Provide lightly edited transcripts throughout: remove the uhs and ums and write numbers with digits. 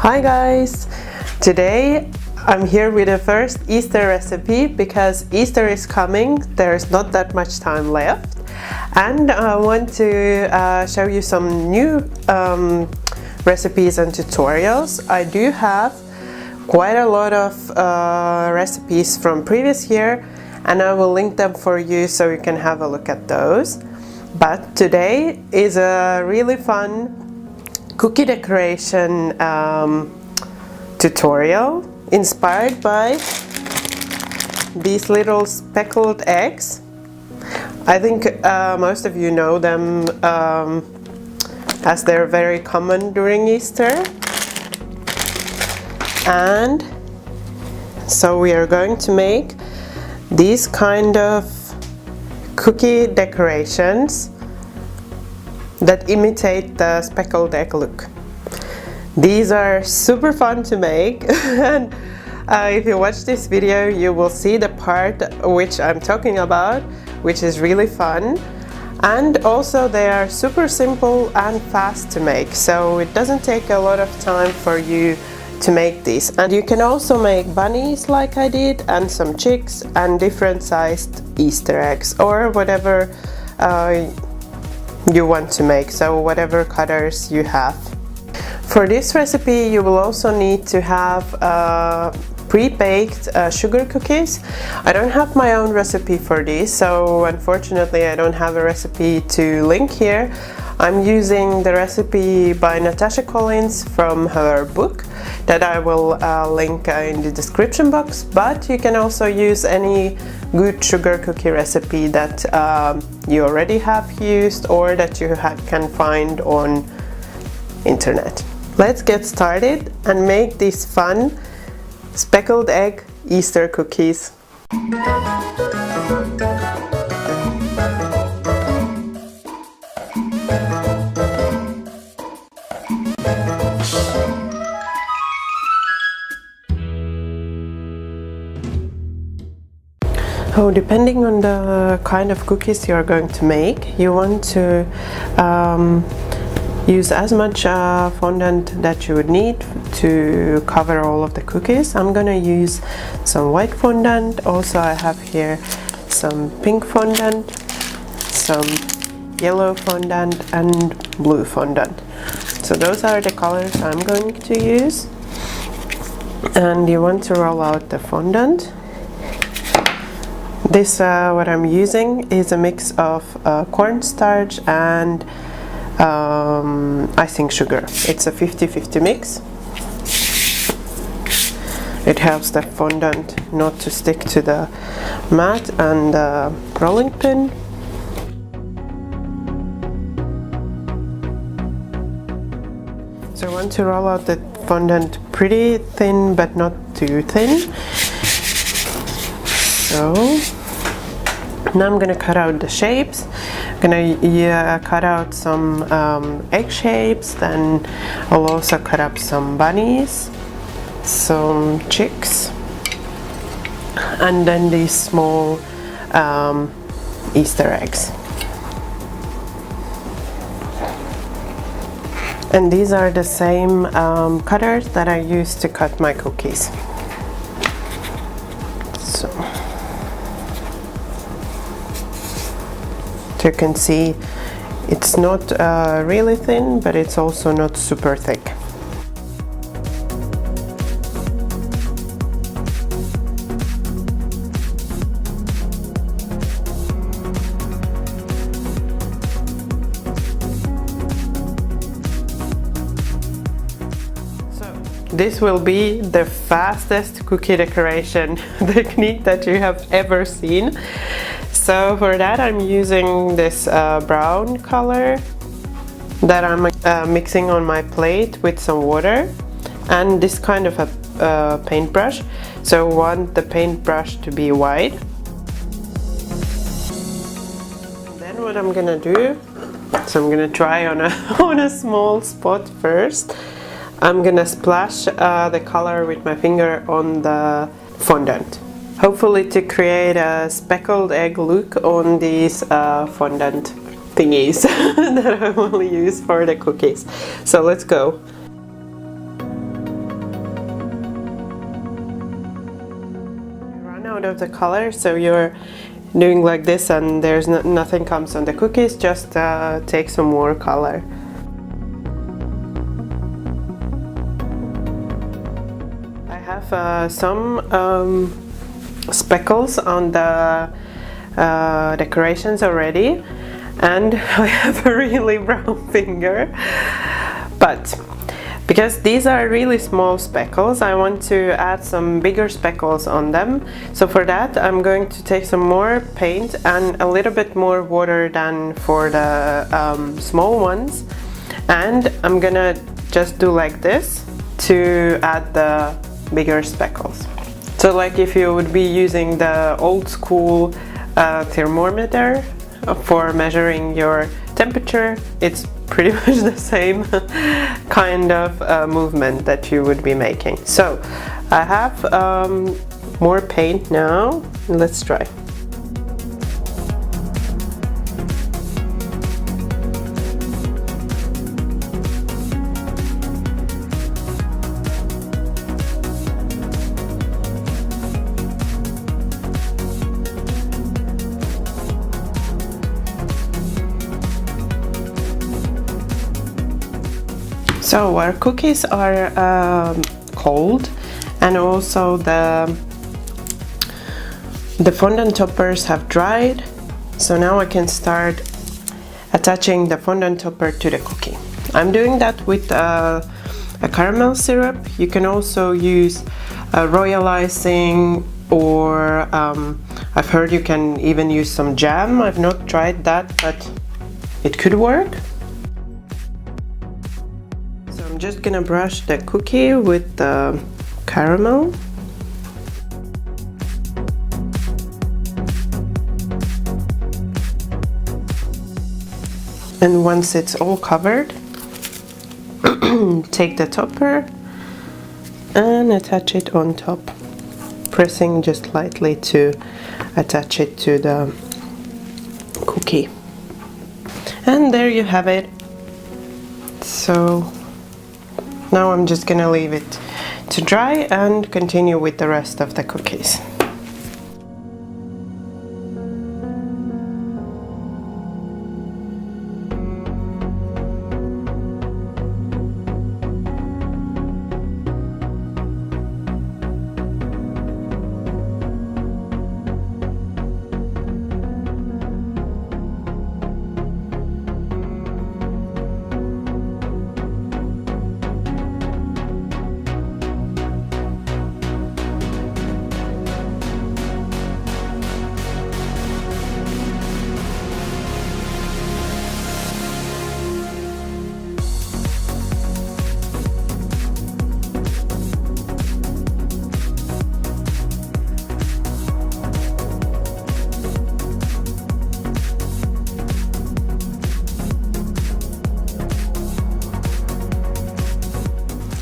Hi guys! Today I'm here with the first Easter recipe because Easter is coming, there's not that much time left, and I want to show you some new recipes and tutorials. I do have quite a lot of recipes from previous year and I will link them for you so you can have a look at those. But today is a really fun cookie decoration tutorial inspired by these little speckled eggs. I think most of you know them as they're very common during Easter. And so we are going to make these kind of cookie decorations that imitate the speckled egg look. These are super fun to make and if you watch this video you will see the part which I'm talking about, which is really fun, and also they are super simple and fast to make, so it doesn't take a lot of time for you to make these. And you can also make bunnies like I did, and some chicks, and different sized Easter eggs, or whatever you want to make, so whatever cutters you have. For this recipe you will also need to have pre-baked sugar cookies. I don't have my own recipe for these, so unfortunately I don't have a recipe to link here. I'm using the recipe by Natasha Collins from her book that I will link in the description box, but you can also use any good sugar cookie recipe that you already have used or that you can find on internet. Let's get started and make these fun speckled egg Easter cookies. Oh, depending on the kind of cookies you are going to make, you want to use as much fondant that you would need to cover all of the cookies. I'm gonna use some white fondant. Also I have here some pink fondant, some yellow fondant and blue fondant. So those are the colors I'm going to use. And you want to roll out the fondant. This what I'm using is a mix of cornstarch and icing sugar. It's a 50-50 mix. It helps the fondant not to stick to the mat and the rolling pin. So I want to roll out the fondant pretty thin but not too thin. So now I'm gonna cut out the shapes. I'm gonna cut out some egg shapes, then I'll also cut up some bunnies, some chicks, and then these small Easter eggs. And these are the same cutters that I use to cut my cookies. So you can see it's not really thin, but it's also not super thick. So this will be the fastest cookie decoration technique that you have ever seen. So for that I'm using this brown color that I'm mixing on my plate with some water, and this kind of a paintbrush. So I want the paintbrush to be white. And then what I'm gonna do, so I'm gonna try on a small spot first. I'm gonna splash the color with my finger on the fondant, hopefully to create a speckled egg look on these fondant thingies that I will use for the cookies. So let's go. out of the color, so you're doing like this and there's nothing comes on the cookies, just take some more color. I have some speckles on the decorations already, and I have a really brown finger, but because these are really small speckles, I want to add some bigger speckles on them. So for that I'm going to take some more paint and a little bit more water than for the small ones, and I'm gonna just do like this to add the bigger speckles. So like if you would be using the old school thermometer for measuring your temperature, it's pretty much the same kind of movement that you would be making. So I have more paint now. Let's try. So our cookies are cold, and also the fondant toppers have dried. So now I can start attaching the fondant topper to the cookie. I'm doing that with a caramel syrup. You can also use royal icing, or I've heard you can even use some jam. I've not tried that, but it could work. I'm just gonna brush the cookie with the caramel. And once it's all covered, take the topper and attach it on top, pressing just lightly to attach it to the cookie. And there you have it. So now I'm just gonna leave it to dry and continue with the rest of the cookies.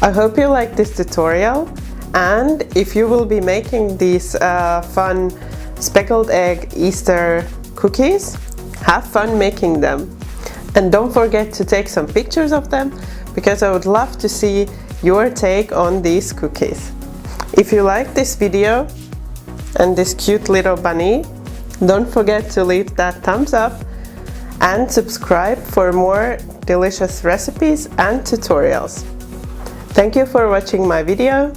I hope you like this tutorial, and if you will be making these fun speckled egg Easter cookies, have fun making them. And don't forget to take some pictures of them, because I would love to see your take on these cookies. If you like this video and this cute little bunny, don't forget to leave that thumbs up and subscribe for more delicious recipes and tutorials. Thank you for watching my video.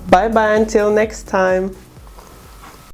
Bye bye until next time.